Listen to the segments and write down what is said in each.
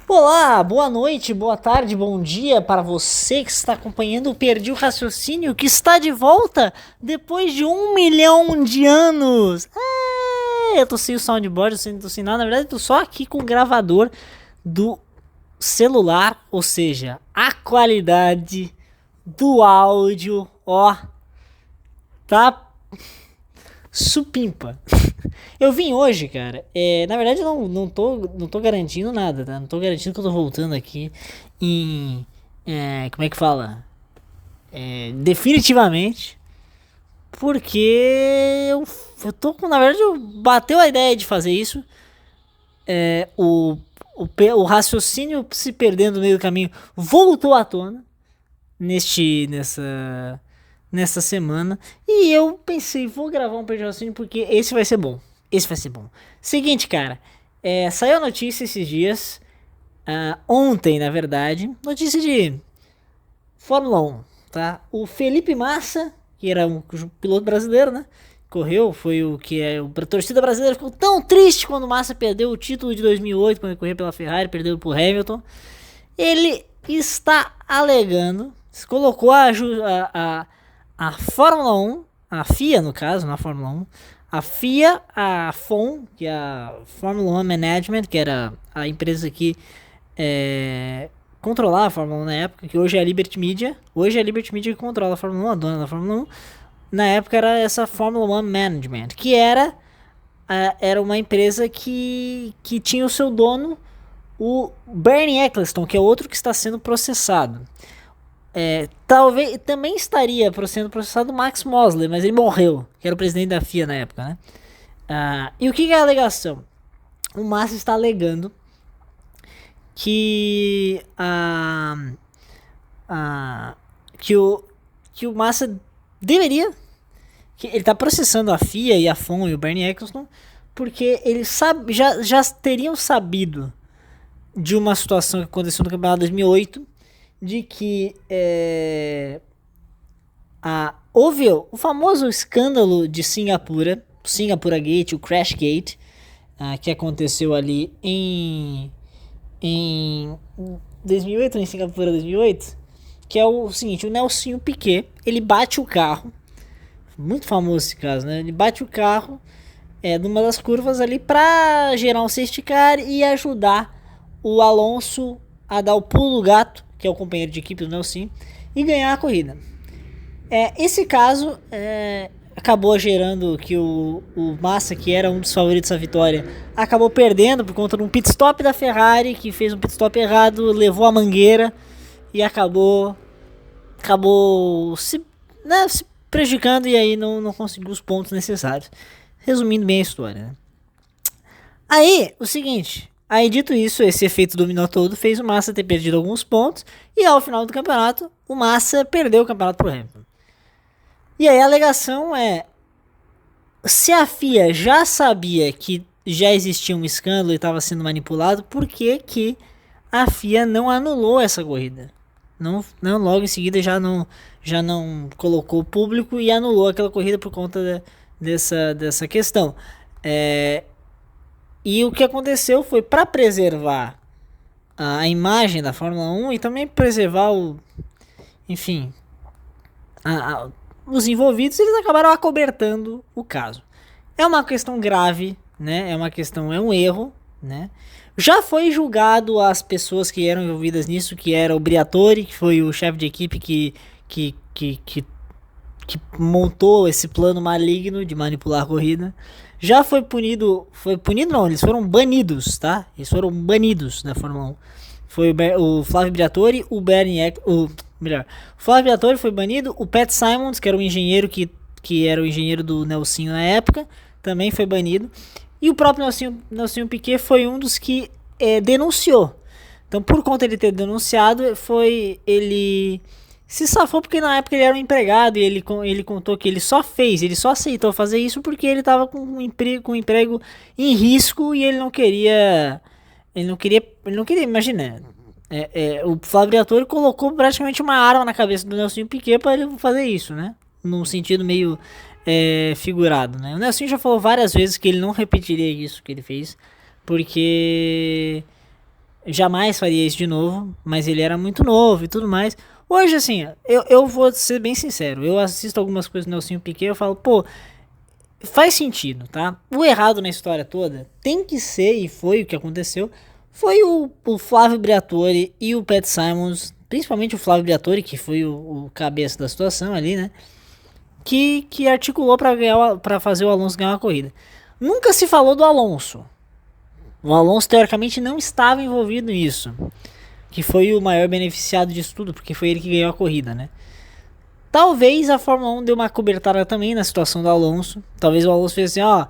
Olá, boa noite, boa tarde, bom dia para você que está acompanhando o Perdi o Raciocínio, que está de volta depois de 1 milhão de anos. Eu tô sem o soundboard, eu tô sem nada, na verdade eu tô só aqui com o gravador do celular, ou seja, a qualidade do áudio, ó, tá supimpa. Eu vim hoje, cara. Na verdade, eu não tô garantindo nada, tá? Não tô garantindo que eu tô voltando aqui em. Como é que fala? Definitivamente. Porque eu tô com. Na verdade, bateu a ideia de fazer isso. O raciocínio se perdendo no meio do caminho voltou à tona nessa semana. E eu pensei, vou gravar um Perdi o Raciocínio porque esse vai ser bom. Esse vai ser bom. Seguinte, cara. Saiu a notícia esses dias. Ontem, na verdade. Notícia de Fórmula 1, tá? O Felipe Massa, que era um piloto brasileiro, né? Correu, foi o que a torcida brasileira ficou tão triste quando o Massa perdeu o título de 2008, quando ele correu pela Ferrari, perdeu pro Hamilton. Ele está alegando, se colocou a Fórmula 1, a FIA no caso, na Fórmula 1, a FIA, a FOM, que é a Fórmula 1 Management, que era a empresa que controlava a Fórmula 1 na época, que hoje é a Liberty Media. Hoje é a Liberty Media que controla a Fórmula 1, a dona da Fórmula 1. Na época era essa Fórmula 1 Management, que era uma empresa que tinha o seu dono, o Bernie Ecclestone, que é outro que está sendo processado. Talvez também estaria sendo processado o Max Mosley, mas ele morreu, que era o presidente da FIA na época, né? E o que é a alegação? O Massa está alegando que que o Massa deveria, que ele está processando a FIA e a FOM e o Bernie Ecclestone porque eles já teriam sabido de uma situação que aconteceu no campeonato de 2008, de que houve o famoso escândalo de Singapura, o Singapura Gate, o Crash Gate, que aconteceu ali em 2008, em Singapura 2008, que é o seguinte: o Nelsinho Piquet, ele bate o carro, muito famoso esse caso, né? Ele bate o carro numa das curvas ali para gerar um safety car e ajudar o Alonso a dar o pulo do gato, que é o companheiro de equipe do Nelson, e ganhar a corrida. Esse caso acabou gerando que o Massa, que era um dos favoritos à vitória, acabou perdendo por conta de um pit stop da Ferrari, que fez um pit stop errado, levou a mangueira e acabou se prejudicando, e aí não conseguiu os pontos necessários. Resumindo bem a história, né? Aí, o seguinte, dito isso, esse efeito dominó todo fez o Massa ter perdido alguns pontos, e ao final do campeonato, o Massa perdeu o campeonato pro Hamilton. E aí a alegação se a FIA já sabia que já existia um escândalo e estava sendo manipulado, por que a FIA não anulou essa corrida? Não logo em seguida já não colocou público e anulou aquela corrida por conta dessa questão. E o que aconteceu foi, para preservar a imagem da Fórmula 1 e também preservar os envolvidos, eles acabaram acobertando o caso. É uma questão grave, né? É um erro, né? Já foi julgado as pessoas que eram envolvidas nisso, que era o Briatore, que foi o chefe de equipe que montou esse plano maligno de manipular a corrida. Já foi punido não, eles foram banidos, tá? Eles foram banidos da Fórmula 1. Foi o Flávio Briatore, o Flávio Briatore foi banido, o Pat Simons, que era o engenheiro que era o engenheiro do Nelsinho na época, também foi banido. E o próprio Nelsinho Piquet foi um dos que denunciou. Então, por conta de ter denunciado, ele se safou porque na época ele era um empregado, e ele contou que ele só aceitou fazer isso porque ele estava com um emprego em risco, e ele não queria, imagina. O Flávio Briatore colocou praticamente uma arma na cabeça do Nelsinho Piquet para ele fazer isso, né? Num sentido meio figurado, né? O Nelsinho já falou várias vezes que ele não repetiria isso que ele fez, porque jamais faria isso de novo, mas ele era muito novo e tudo mais. Hoje, assim, eu vou ser bem sincero, eu assisto algumas coisas do Nelsinho Piquet e eu falo, pô, faz sentido, tá? O errado na história toda tem que ser, e foi o que aconteceu, foi o Flávio Briatore e o Pat Simons, principalmente o Flávio Briatore, que foi o cabeça da situação ali, né? Que articulou para fazer o Alonso ganhar uma corrida. Nunca se falou do Alonso. O Alonso, teoricamente, não estava envolvido nisso. Que foi o maior beneficiado disso tudo, porque foi ele que ganhou a corrida, né? Talvez a Fórmula 1 deu uma cobertada também na situação do Alonso. Talvez o Alonso fez assim, ó,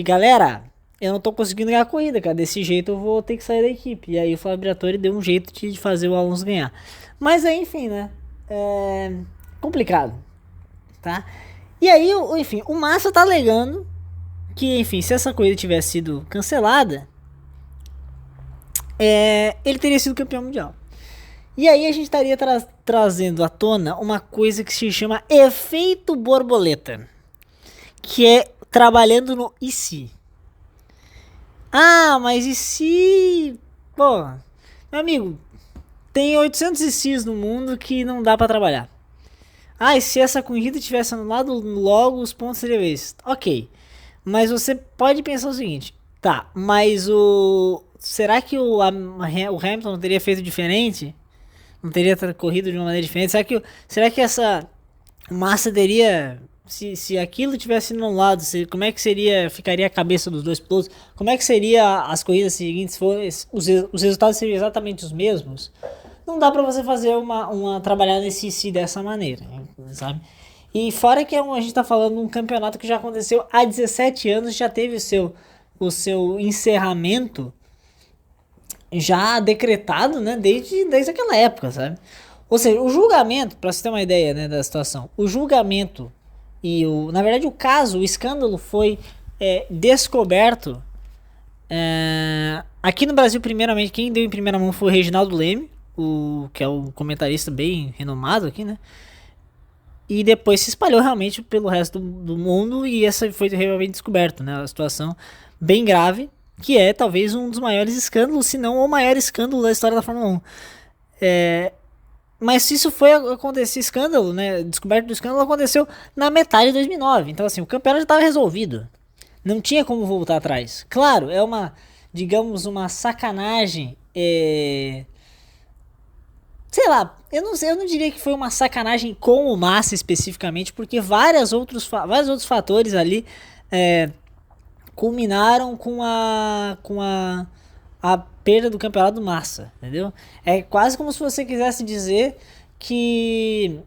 galera, eu não tô conseguindo ganhar a corrida, cara. Desse jeito eu vou ter que sair da equipe. E aí o Flávio Briatore deu um jeito de fazer o Alonso ganhar. Mas aí, enfim, né? É complicado, tá? E aí, enfim, o Massa tá alegando que, enfim, se essa corrida tivesse sido cancelada, ele teria sido campeão mundial. E aí a gente estaria trazendo à tona uma coisa que se chama efeito borboleta, que é trabalhando no e se. Ah, mas e se... Pô, meu amigo, tem 800 e se's no mundo que não dá pra trabalhar. Ah, e se essa corrida tivesse anulado, logo os pontos seriam esses. Ok, mas você pode pensar o seguinte, tá, mas será que o Hamilton não teria feito diferente? Não teria corrido de uma maneira diferente? Será que essa Massa teria... Se aquilo tivesse no lado, como é que ficaria a cabeça dos dois pilotos? Como é que seria as corridas seguintes se os resultados seriam exatamente os mesmos? Não dá pra você fazer trabalhar nesse si dessa maneira, sabe? E fora que a gente tá falando de um campeonato que já aconteceu há 17 anos, já teve o seu encerramento já decretado, né, desde aquela época, sabe? Ou seja, o julgamento, pra você ter uma ideia, né, da situação, o julgamento na verdade o escândalo foi descoberto aqui no Brasil. Primeiramente, quem deu em primeira mão foi o Reginaldo Leme, que é um comentarista bem renomado aqui, né? E depois se espalhou realmente pelo resto do mundo, e essa foi realmente descoberto, né? A situação bem grave, que é talvez um dos maiores escândalos, se não o maior escândalo da história da Fórmula 1. Mas se isso foi acontecer, escândalo, né? Descoberto do escândalo aconteceu na metade de 2009. Então, assim, o campeonato já estava resolvido. Não tinha como voltar atrás. Claro, digamos, uma sacanagem. Sei lá, eu não diria que foi uma sacanagem com o Massa especificamente, porque vários outros fatores ali culminaram com a perda do campeonato do Massa, entendeu? É quase como se você quisesse dizer que,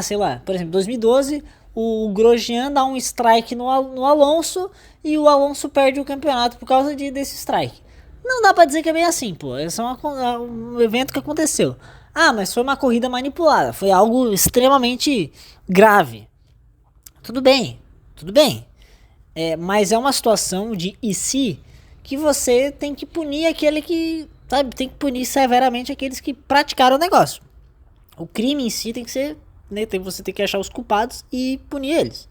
sei lá, por exemplo, 2012, o Grosjean dá um strike no Alonso e o Alonso perde o campeonato por causa desse strike. Não dá pra dizer que é bem assim, pô. Esse é um evento que aconteceu. Mas foi uma corrida manipulada, foi algo extremamente grave. Tudo bem. Mas é uma situação de e se que você tem que punir aquele que, sabe, tem que punir severamente aqueles que praticaram o negócio. O crime em si tem que ser, né, você tem que achar os culpados e punir eles.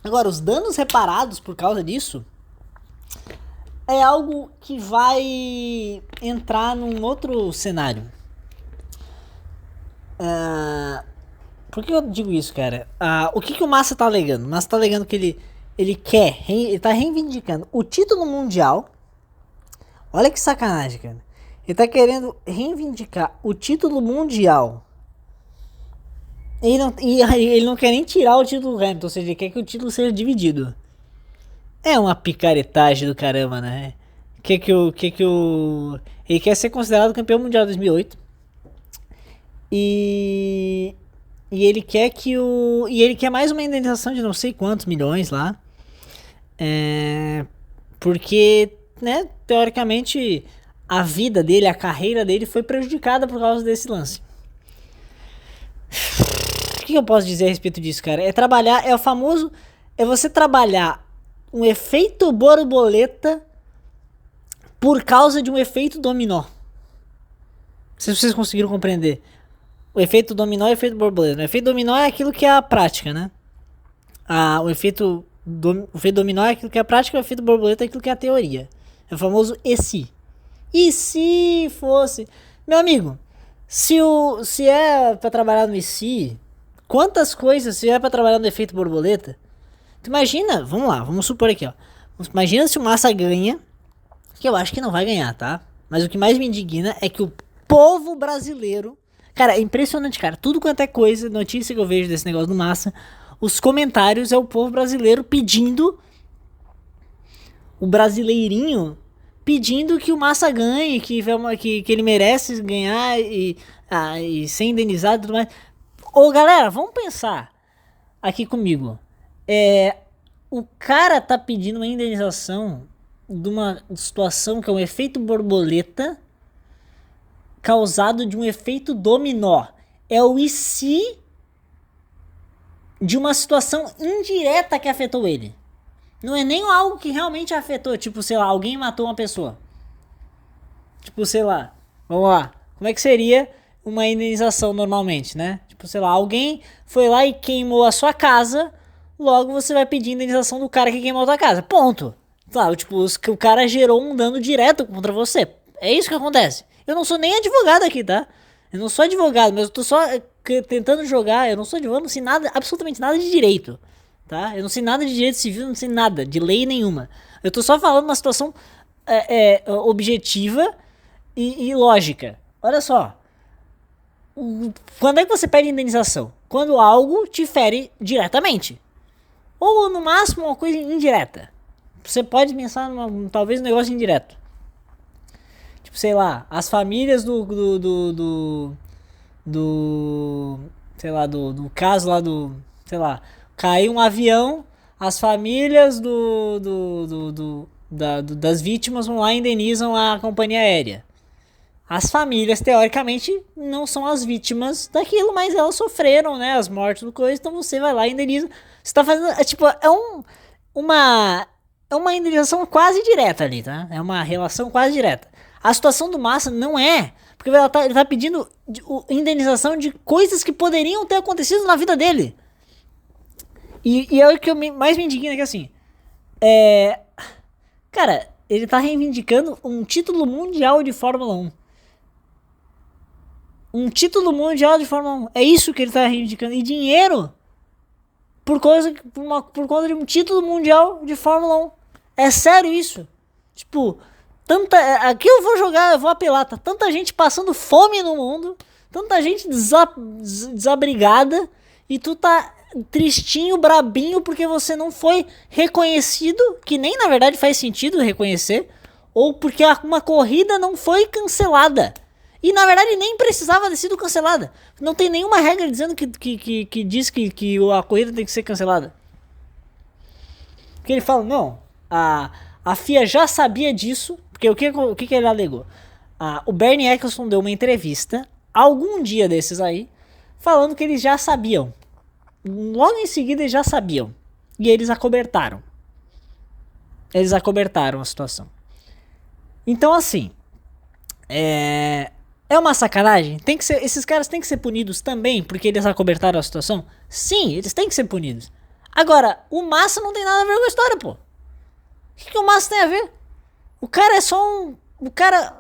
Agora, os danos reparados por causa disso é algo que vai entrar num outro cenário. Por que eu digo isso, cara? O que o Massa tá alegando? O Massa tá alegando que ele tá reivindicando o título mundial. Olha que sacanagem, cara. Ele tá querendo reivindicar o título mundial. Ele não quer nem tirar o título do Hamilton, ou seja, ele quer que o título seja dividido. É uma picaretagem do caramba, né? Ele quer ser considerado campeão mundial de 2008. E ele quer ele quer mais uma indenização de não sei quantos milhões lá. Porque, né, teoricamente, a vida dele, a carreira dele foi prejudicada por causa desse lance. O que eu posso dizer a respeito disso, cara? É você trabalhar um efeito borboleta por causa de um efeito dominó. Não sei se vocês conseguiram compreender. O efeito dominó e o efeito borboleta. O efeito dominó é aquilo que é a prática, né? o efeito dominó é aquilo que é a prática, o efeito borboleta é aquilo que é a teoria. É o famoso e se. E se fosse... Meu amigo, se é pra trabalhar no e se, quantas coisas se é pra trabalhar no efeito borboleta? Tu imagina, vamos lá, vamos supor aqui, ó. Imagina se o Massa ganha, que eu acho que não vai ganhar, tá? Mas o que mais me indigna é que o povo brasileiro... Cara, é impressionante, cara. Tudo quanto é coisa, notícia que eu vejo desse negócio do Massa, os comentários é o povo brasileiro pedindo... O brasileirinho pedindo que o Massa ganhe, que ele merece ganhar e ser indenizado e tudo mais. Ô, galera, vamos pensar aqui comigo. O cara tá pedindo uma indenização de uma situação que é um efeito borboleta causado de um efeito dominó. É o e se de uma situação indireta que afetou ele. Não é nem algo que realmente afetou. Tipo, sei lá, alguém matou uma pessoa. Tipo, sei lá, vamos lá. Como é que seria uma indenização normalmente, né? Tipo, sei lá, alguém foi lá e queimou a sua casa, logo você vai pedir indenização do cara que queimou a tua casa. Ponto. Claro, tipo, o cara gerou um dano direto contra você. É isso que acontece. Eu não sou nem advogado aqui, tá? Eu não sou advogado, mas eu tô só tentando jogar. Eu não sou advogado, não sei nada, absolutamente nada de direito, tá? Eu não sei nada de direito civil, não sei nada, de lei nenhuma. Eu tô só falando uma situação objetiva e lógica. Olha só. Quando é que você pede indenização? Quando algo te fere diretamente. Ou no máximo uma coisa indireta. Você pode pensar talvez um negócio indireto. Tipo, sei lá, as famílias sei lá, do caso lá sei lá, caiu um avião, as famílias das vítimas vão lá e indenizam a companhia aérea. As famílias, teoricamente, não são as vítimas daquilo, mas elas sofreram, né, as mortes do coisa, então você vai lá e indeniza. Você tá fazendo, uma indenização quase direta ali, tá? É uma relação quase direta. A situação do Massa não é, porque ele tá pedindo indenização de coisas que poderiam ter acontecido na vida dele. E é o que mais me indigna, que assim, cara, ele tá reivindicando um título mundial de Fórmula 1. Um título mundial de Fórmula 1. É isso que ele tá reivindicando. E dinheiro por conta de um título mundial de Fórmula 1. É sério isso? Tipo, aqui eu vou apelar, tá? Tanta gente passando fome no mundo, tanta gente desabrigada, e tu tá tristinho, brabinho, porque você não foi reconhecido, que nem na verdade faz sentido reconhecer, ou porque uma corrida não foi cancelada. E na verdade nem precisava ter sido cancelada. Não tem nenhuma regra dizendo que diz que a corrida tem que ser cancelada. Porque ele fala, não, a FIA já sabia disso, porque o que ele alegou? O Bernie Ecclestone deu uma entrevista, algum dia desses aí, falando que eles já sabiam. Logo em seguida eles já sabiam. E eles acobertaram. Eles acobertaram a situação. Então assim, é uma sacanagem? Esses caras têm que ser punidos também porque eles acobertaram a situação? Sim, eles têm que ser punidos. Agora, o Massa não tem nada a ver com a história, pô. O que o Massa tem a ver? O cara é só um... O cara...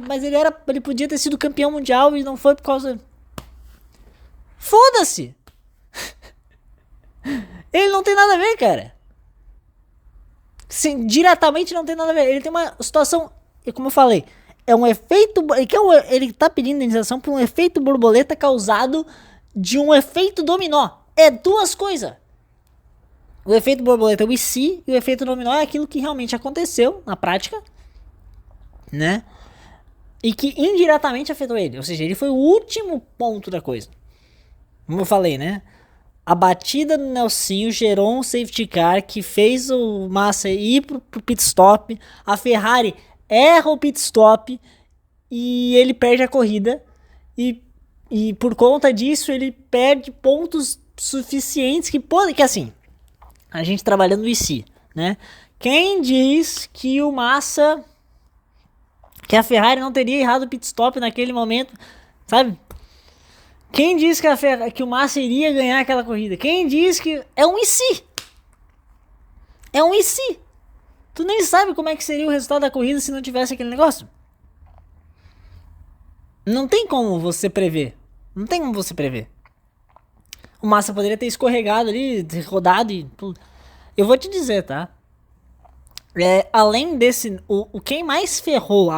mas ele podia ter sido campeão mundial e não foi por causa... Foda-se! Ele não tem nada a ver, cara. Sim, diretamente não tem nada a ver. Ele tem uma situação... E como eu falei... É um efeito... Ele tá pedindo indenização por um efeito borboleta causado de um efeito dominó. É duas coisas. O efeito borboleta é o e se, e o efeito dominó é aquilo que realmente aconteceu na prática, né? E que indiretamente afetou ele. Ou seja, ele foi o último ponto da coisa. Como eu falei, né? A batida no Nelsinho gerou um safety car que fez o Massa ir pro pit stop. A Ferrari erra o pit stop e ele perde a corrida. E por conta disso ele perde pontos suficientes que assim, a gente trabalhando no IC, né? Quem diz que o Massa, que a Ferrari não teria errado o pit stop naquele momento, sabe? Quem disse que o Massa iria ganhar aquela corrida? Quem disse que... É um e se? É um e se? Tu nem sabe como é que seria o resultado da corrida se não tivesse aquele negócio. Não tem como você prever. Não tem como você prever. O Massa poderia ter escorregado ali, rodado e tudo. Eu vou te dizer, tá? Além desse... quem mais ferrou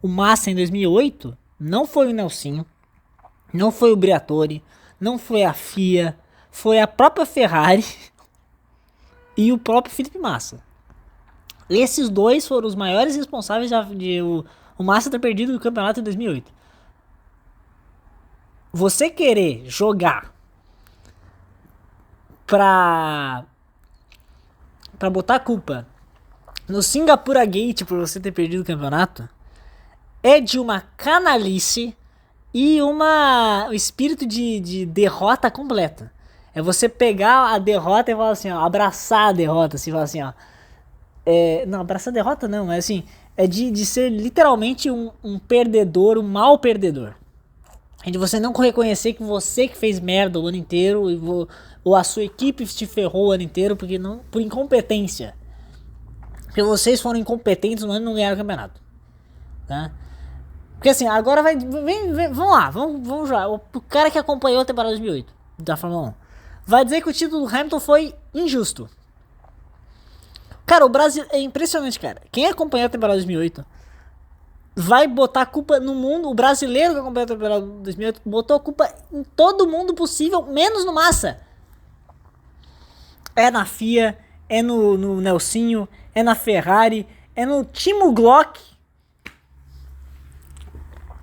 o Massa em 2008 não foi o Nelsinho, não foi o Briatore, não foi a FIA, foi a própria Ferrari e o próprio Felipe Massa. Esses dois foram os maiores responsáveis de o Massa ter perdido o campeonato em 2008. Você querer jogar pra botar a culpa no Singapura Gate por você ter perdido o campeonato é de uma canalice e um espírito de derrota completa. É você pegar a derrota e falar assim, ó, abraçar a derrota, assim, falar assim, ó. Não, abraçar a derrota não, mas assim, é de ser literalmente um perdedor, um mau perdedor. É de você não reconhecer que você que fez merda o ano inteiro ou a sua equipe te ferrou o ano inteiro por incompetência. Porque vocês foram incompetentes no ano e não ganharam o campeonato. Tá? Porque assim, agora vamos lá, vamos já. O cara que acompanhou a temporada 2008 da Fórmula 1 vai dizer que o título do Hamilton foi injusto. Cara, o Brasil é impressionante, cara. Quem acompanhou a temporada 2008 vai botar a culpa no mundo. O brasileiro que acompanhou a temporada 2008 botou a culpa em todo mundo possível, menos no Massa. É na FIA, é no Nelsinho, é na Ferrari, é no Timo Glock.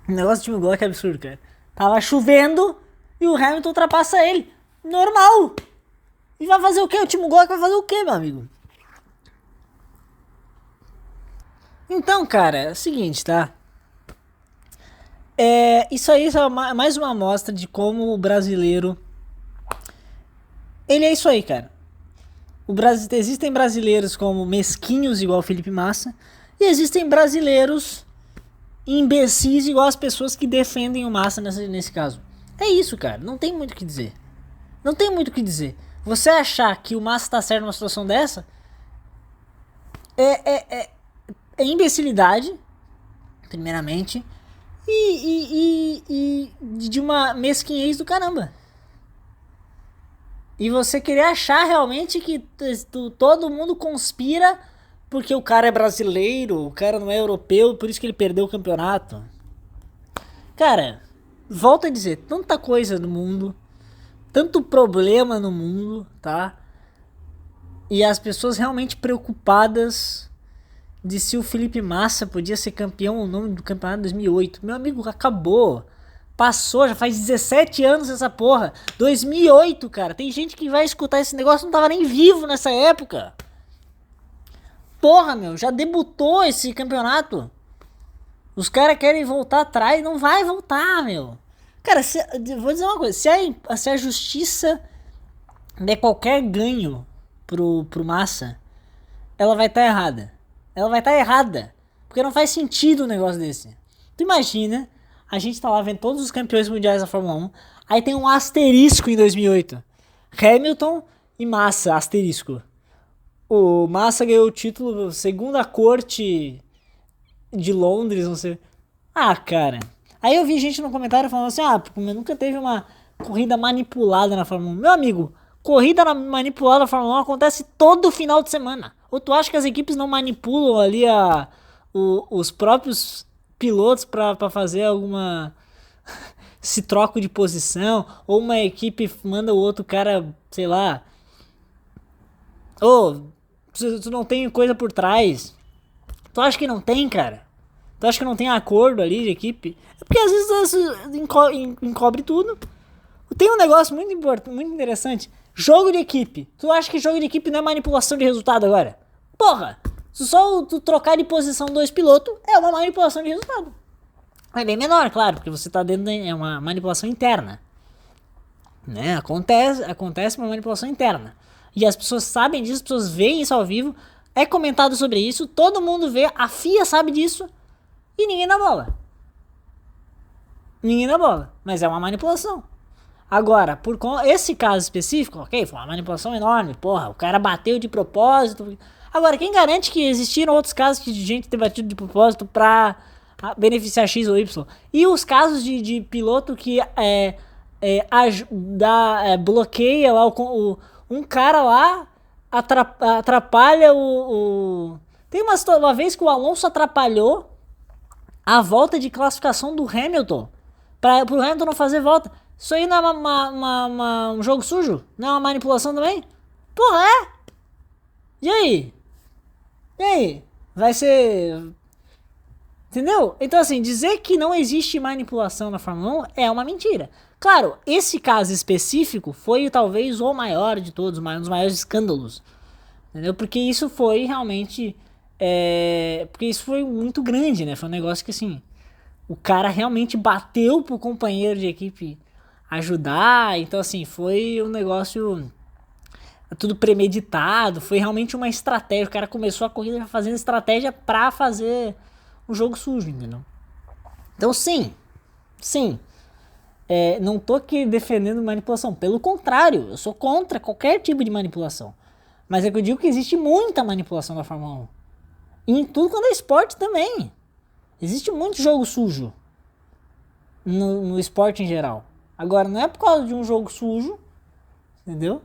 O negócio do Timo Glock é absurdo, cara. Tava chovendo e o Hamilton ultrapassa ele. Normal. E vai fazer o quê? O Timo Glock vai fazer o quê, meu amigo? Então, cara, é o seguinte, tá? Isso aí é mais uma amostra de como o brasileiro... Ele é isso aí, cara. Existem brasileiros como mesquinhos, igual o Felipe Massa, e existem brasileiros imbecis, igual as pessoas que defendem o Massa nesse caso. É isso, cara. Não tem muito o que dizer. Não tem muito o que dizer. Você achar que o Massa tá certo numa situação dessa é imbecilidade, primeiramente, e de uma mesquinhez do caramba. E você querer achar realmente que todo mundo conspira porque o cara é brasileiro, o cara não é europeu, por isso que ele perdeu o campeonato. Cara, volto a dizer, tanta coisa no mundo, tanto problema no mundo, tá? E as pessoas realmente preocupadas de se o Felipe Massa podia ser campeão ou não do campeonato de 2008. Meu amigo, acabou. Passou, já faz 17 anos essa porra. 2008, cara. Tem gente que vai escutar esse negócio e não tava nem vivo nessa época. Porra, meu, já debutou esse campeonato. Os caras querem voltar atrás, não vai voltar, meu. Cara, vou dizer uma coisa. Se a justiça der qualquer ganho pro Massa, ela vai estar errada. Ela vai estar errada. Porque não faz sentido um negócio desse. Tu imagina, a gente tá lá vendo todos os campeões mundiais da Fórmula 1. Aí tem um asterisco em 2008. Hamilton e Massa, asterisco. O Massa ganhou o título segundo a corte de Londres, não sei. Ah, cara. Aí eu vi gente no comentário falando assim, nunca teve uma corrida manipulada na Fórmula 1. Meu amigo, corrida manipulada na Fórmula 1 acontece todo final de semana. Ou tu acha que as equipes não manipulam ali os próprios pilotos pra fazer alguma... se troca de posição, ou uma equipe manda o outro cara, sei lá... tu não tem coisa por trás. Tu acha que não tem, cara? Tu acha que não tem acordo ali de equipe? É porque às vezes encobre tudo. Tem um negócio muito importante, muito interessante. Jogo de equipe. Tu acha que jogo de equipe não é manipulação de resultado agora? Porra! Só tu trocar de posição dois pilotos é uma manipulação de resultado. É bem menor, claro, porque você tá dentro é uma manipulação interna. Né? Acontece uma manipulação interna. E as pessoas sabem disso, as pessoas veem isso ao vivo, é comentado sobre isso, todo mundo vê, a FIA sabe disso e ninguém dá bola. ninguém dá bola. Mas é uma manipulação. Agora, esse caso específico, ok, foi uma manipulação enorme, porra, o cara bateu de propósito. Agora, quem garante que existiram outros casos de gente ter batido de propósito pra beneficiar X ou Y? E os casos de piloto que bloqueia lá um cara lá, atrapalha Tem uma vez que o Alonso atrapalhou a volta de classificação do Hamilton, pro Hamilton não fazer volta. Isso aí não é um jogo sujo? Não é uma manipulação também? Porra, é? E aí? E aí? Vai ser... Entendeu? Então, assim, dizer que não existe manipulação na Fórmula 1 é uma mentira. Claro, esse caso específico foi talvez o maior de todos, um dos maiores escândalos. Entendeu? Porque isso foi realmente... Porque isso foi muito grande, né? Foi um negócio que, assim... O cara realmente bateu pro companheiro de equipe ajudar. Então, assim, foi um negócio... Tudo premeditado. Foi realmente uma estratégia. O cara começou a corrida fazendo estratégia pra fazer um jogo sujo, entendeu? Então, sim. Não tô aqui defendendo manipulação. Pelo contrário, eu sou contra qualquer tipo de manipulação. Mas é que eu digo que existe muita manipulação na Fórmula 1. E em tudo quanto é esporte também. Existe muito jogo sujo no esporte em geral. Agora, não é por causa de um jogo sujo, entendeu?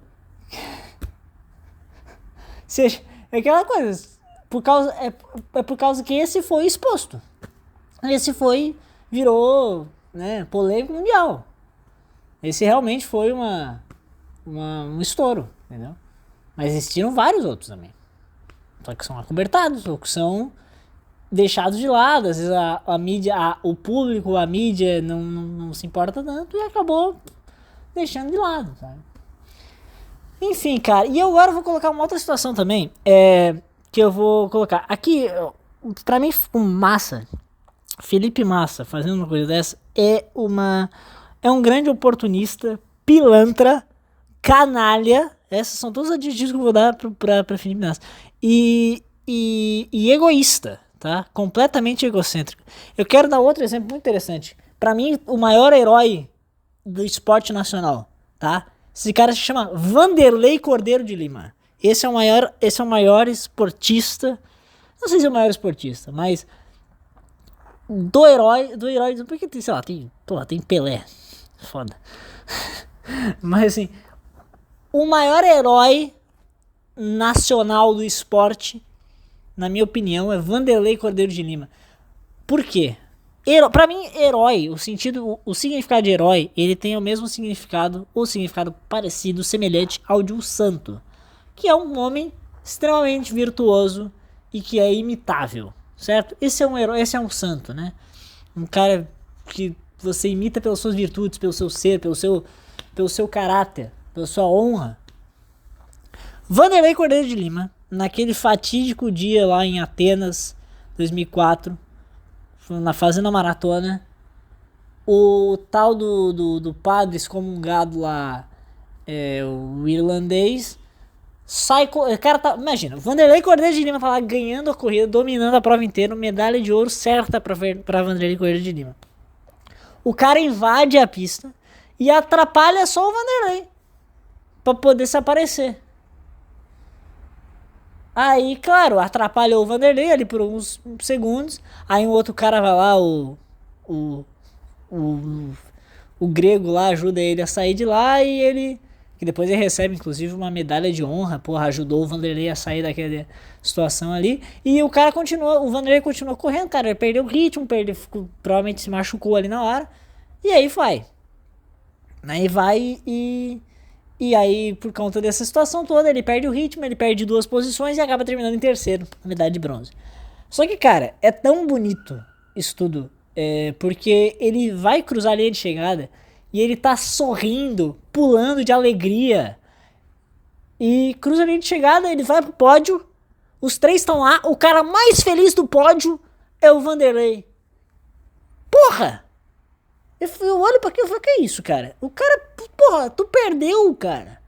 É aquela coisa, por causa que esse foi exposto. Virou, né, polêmico mundial. Esse realmente foi um estouro, entendeu? Mas existiram vários outros também. Só que são acobertados, ou que são deixados de lado. Às vezes a mídia, o público, a mídia não se importa tanto e acabou deixando de lado, sabe? Enfim, cara, e eu agora vou colocar uma outra situação também, que eu vou colocar aqui, pra mim, Massa, Felipe Massa, fazendo uma coisa dessa, é um grande oportunista, pilantra, canalha. Essas são todos os adjetivos que eu vou dar pra Felipe Massa. E egoísta, tá? Completamente egocêntrico. Eu quero dar outro exemplo muito interessante. Pra mim, o maior herói do esporte nacional, tá? Esse cara se chama Vanderlei Cordeiro de Lima. Esse é o maior esportista. Não sei se é o maior esportista, mas do herói, porque sei lá, tem Pelé. Foda. Mas assim, o maior herói nacional do esporte, na minha opinião, é Vanderlei Cordeiro de Lima. Por quê? Pra mim, herói, o significado de herói, ele tem o mesmo significado, ou significado parecido, semelhante ao de um santo, que é um homem extremamente virtuoso e que é imitável, certo? Esse é um herói, esse é um santo, né? Um cara que você imita pelas suas virtudes, pelo seu ser, pelo seu caráter, pela sua honra. Vanderlei Cordeiro de Lima, naquele fatídico dia lá em Atenas, 2004, fazendo a maratona, o tal do padre excomungado lá, o irlandês, o cara tá, imagina, Vanderlei Cordeiro de Lima tá lá ganhando a corrida, dominando a prova inteira, medalha de ouro certa pra Vanderlei Cordeiro de Lima. O cara invade a pista e atrapalha só o Vanderlei pra poder se aparecer. Aí, claro, atrapalhou o Vanderlei ali por uns segundos. Aí um outro cara vai lá, o grego lá, ajuda ele a sair de lá. E ele, que depois ele recebe inclusive uma medalha de honra. Porra, ajudou o Vanderlei a sair daquela situação ali. E o Vanderlei continuou correndo, cara. Ele perdeu o ritmo, provavelmente se machucou ali na hora. E aí vai. Aí vai E aí, por conta dessa situação toda, ele perde o ritmo, ele perde 2 posições e acaba terminando em terceiro, medalha de bronze. Só que, cara, é tão bonito isso tudo, porque ele vai cruzar a linha de chegada e ele tá sorrindo, pulando de alegria. E cruza a linha de chegada, ele vai pro pódio, os 3 estão lá, o cara mais feliz do pódio é o Vanderlei. Porra! Eu olho pra aquilo e falo, que é isso, cara? O cara, porra, tu perdeu, cara.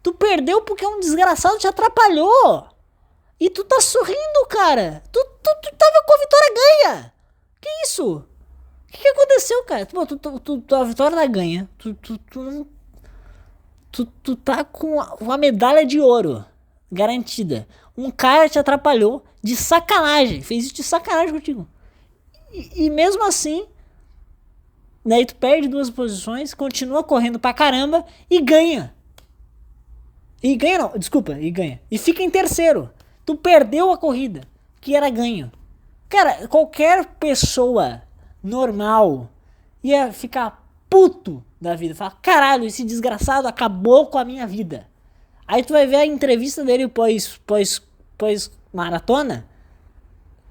Tu perdeu porque um desgraçado te atrapalhou. E tu tá sorrindo, cara. Tu tava com a vitória ganha. Que isso? que aconteceu, cara? Pô, a vitória da ganha. Tu tá com uma medalha de ouro garantida. Um cara te atrapalhou de sacanagem. Fez isso de sacanagem contigo. E mesmo assim, daí tu perde 2 posições, continua correndo pra caramba e ganha. E ganha não, desculpa, e ganha. E fica em terceiro. Tu perdeu a corrida, que era ganho. Cara, qualquer pessoa normal ia ficar puto da vida. Falar, caralho, esse desgraçado acabou com a minha vida. Aí tu vai ver a entrevista dele pós maratona.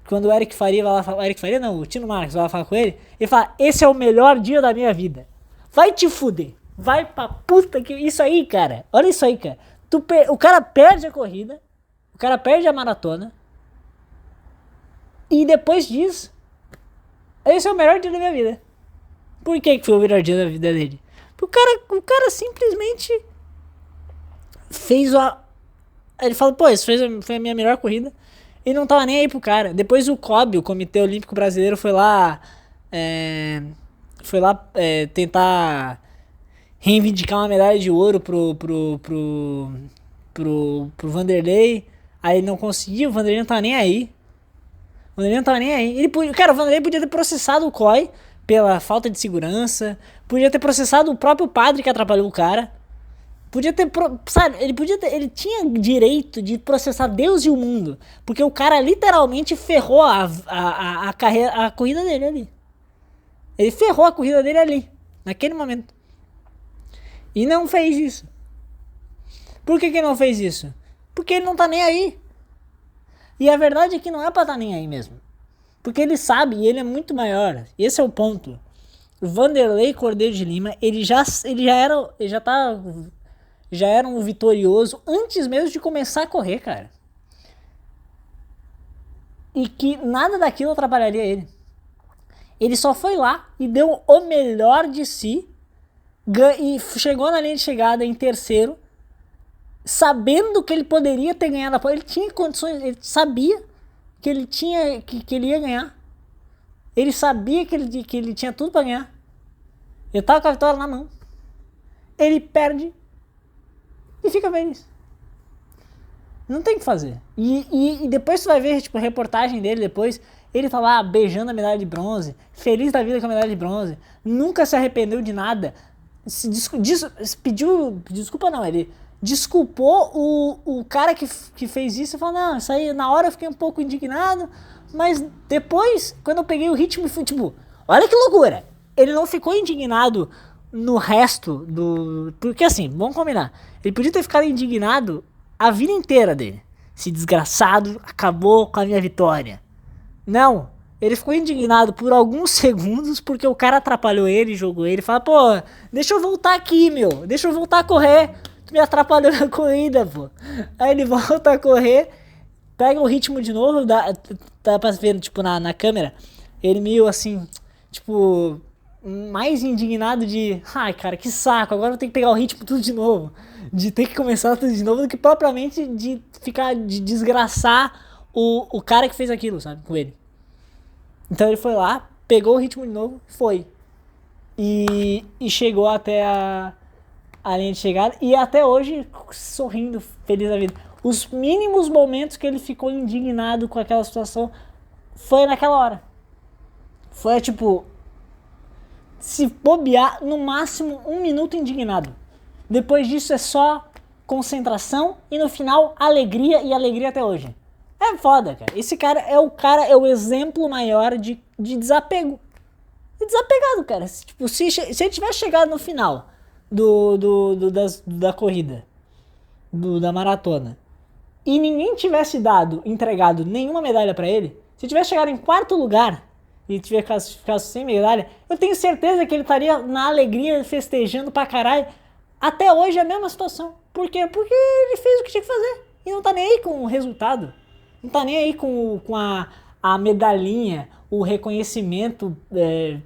Quando o Eric Faria vai lá falar, o Eric Faria não, o Tino Marcos vai lá falar com ele, ele fala, esse é o melhor dia da minha vida. Vai te fuder. Vai pra puta que... Isso aí, cara. Olha isso aí, cara. O cara perde a corrida, o cara perde a maratona, e depois diz, esse é o melhor dia da minha vida. Por que foi o melhor dia da vida dele? Porque o cara simplesmente fez a... Ele fala, pô, isso foi a minha melhor corrida. E não tava nem aí pro cara. Depois o COB, o Comitê Olímpico Brasileiro, foi lá tentar reivindicar uma medalha de ouro pro Vanderlei. Aí ele não conseguiu, o Vanderlei não tava nem aí. O Vanderlei podia ter processado o COI pela falta de segurança. Podia ter processado o próprio padre que atrapalhou o cara. Podia ter, sabe, ele tinha direito de processar Deus e o mundo, porque o cara literalmente ferrou a corrida dele ali. Ele ferrou a corrida dele ali, naquele momento. E não fez isso. Por que não fez isso? Porque ele não tá nem aí. E a verdade é que não é pra estar nem aí mesmo. Porque ele sabe, e ele é muito maior. Esse é o ponto. O Vanderlei Cordeiro de Lima, ele já era um vitorioso antes mesmo de começar a correr, cara. E que nada daquilo atrapalharia ele. Ele só foi lá e deu o melhor de si e chegou na linha de chegada em terceiro, sabendo que ele poderia ter ganhado a prova. Ele tinha condições, ele sabia que ele tinha que ele ia ganhar. Ele sabia que ele tinha tudo para ganhar. Ele tava com a vitória na mão. Ele perde e fica feliz. Não tem o que fazer. E depois tu vai ver, tipo, a reportagem dele depois. Ele tá lá beijando a medalha de bronze, feliz da vida com a medalha de bronze, nunca se arrependeu de nada. Pediu desculpa não, ele desculpou o cara que fez isso e falou, não, isso aí na hora eu fiquei um pouco indignado, mas depois, quando eu peguei o ritmo, foi tipo, olha que loucura. Ele não ficou indignado no resto do... Porque assim, vamos combinar, ele podia ter ficado indignado a vida inteira dele. Esse desgraçado acabou com a minha vitória. Não, ele ficou indignado por alguns segundos porque o cara atrapalhou ele, jogou ele, fala, pô, deixa eu voltar aqui, meu, deixa eu voltar a correr, tu me atrapalhou na corrida, pô. Aí ele volta a correr, pega o ritmo de novo, dá pra ver, tipo, na câmera, ele meio assim, tipo, mais indignado de, ai, cara, que saco, agora eu tenho que pegar o ritmo tudo de novo, de ter que começar tudo de novo, do que propriamente de desgraçar o cara que fez aquilo, sabe, com ele. Então ele foi lá, pegou o ritmo de novo, foi. E chegou até a linha de chegada. E até hoje, sorrindo, feliz da vida. Os mínimos momentos que ele ficou indignado com aquela situação foi naquela hora. Foi tipo, se bobear, no máximo 1 minuto indignado. Depois disso é só concentração e no final alegria, e alegria até hoje. É foda, cara. Esse cara é o exemplo maior de desapego. De desapegado, cara. Tipo, se ele tivesse chegado no final da corrida, da maratona, e ninguém tivesse entregado nenhuma medalha pra ele, se tivesse chegado em 4º lugar e tivesse ficado sem medalha, eu tenho certeza que ele estaria na alegria, festejando pra caralho. Até hoje é a mesma situação. Por quê? Porque ele fez o que tinha que fazer. E não tá nem aí com o resultado. Não tá nem aí com a medalhinha, o reconhecimento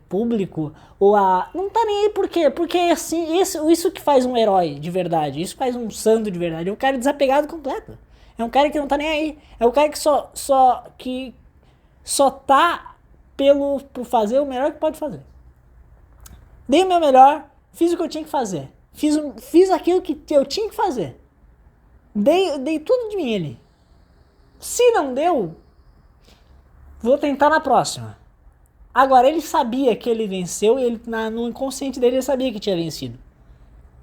público, não tá nem aí por quê? Porque assim, isso que faz um herói de verdade, isso faz um santo de verdade, é um cara desapegado completo. É um cara que não tá nem aí. É um cara que só tá por fazer o melhor que pode fazer. Dei o meu melhor, fiz o que eu tinha que fazer. Fiz aquilo que eu tinha que fazer. Dei tudo de mim ali. Se não deu, vou tentar na próxima. Agora, ele sabia que ele venceu e ele, no inconsciente dele ele sabia que tinha vencido.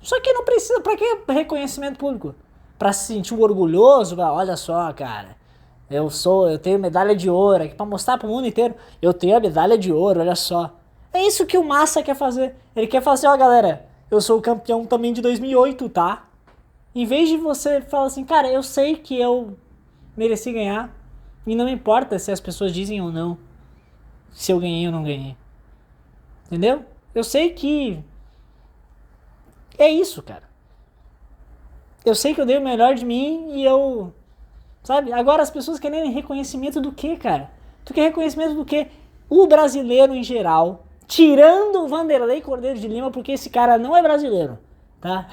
Só que não precisa, pra que reconhecimento público? Pra se sentir orgulhoso, olha só, cara, eu tenho medalha de ouro aqui pra mostrar pro mundo inteiro, eu tenho a medalha de ouro, olha só. É isso que o Massa quer fazer. Ele quer fazer, ó galera, eu sou o campeão também de 2008, tá? Em vez de você falar assim, cara, eu sei que eu mereci ganhar e não importa se as pessoas dizem ou não, se eu ganhei ou não ganhei. Entendeu? Eu sei que é isso, cara. Eu sei que eu dei o melhor de mim e eu... Sabe? Agora as pessoas querem reconhecimento do quê, cara? Tu quer reconhecimento do quê? O brasileiro em geral, tirando o Vanderlei Cordeiro de Lima, porque esse cara não é brasileiro, tá?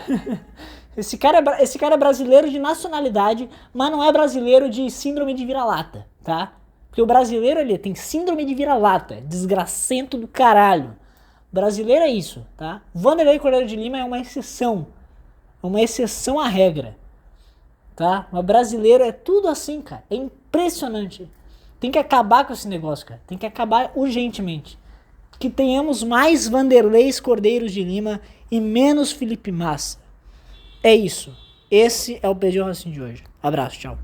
Esse cara é brasileiro de nacionalidade, mas não é brasileiro de síndrome de vira-lata, tá? Porque o brasileiro, ele tem síndrome de vira-lata, desgracento do caralho. Brasileiro é isso, tá? Vanderlei Cordeiro de Lima é uma exceção à regra, tá? Mas brasileiro é tudo assim, cara. É impressionante. Tem que acabar com esse negócio, cara. Tem que acabar urgentemente. Que tenhamos mais Vanderleis Cordeiros de Lima e menos Felipe Massa. É isso. Esse é o PG Racing de hoje. Abraço, tchau.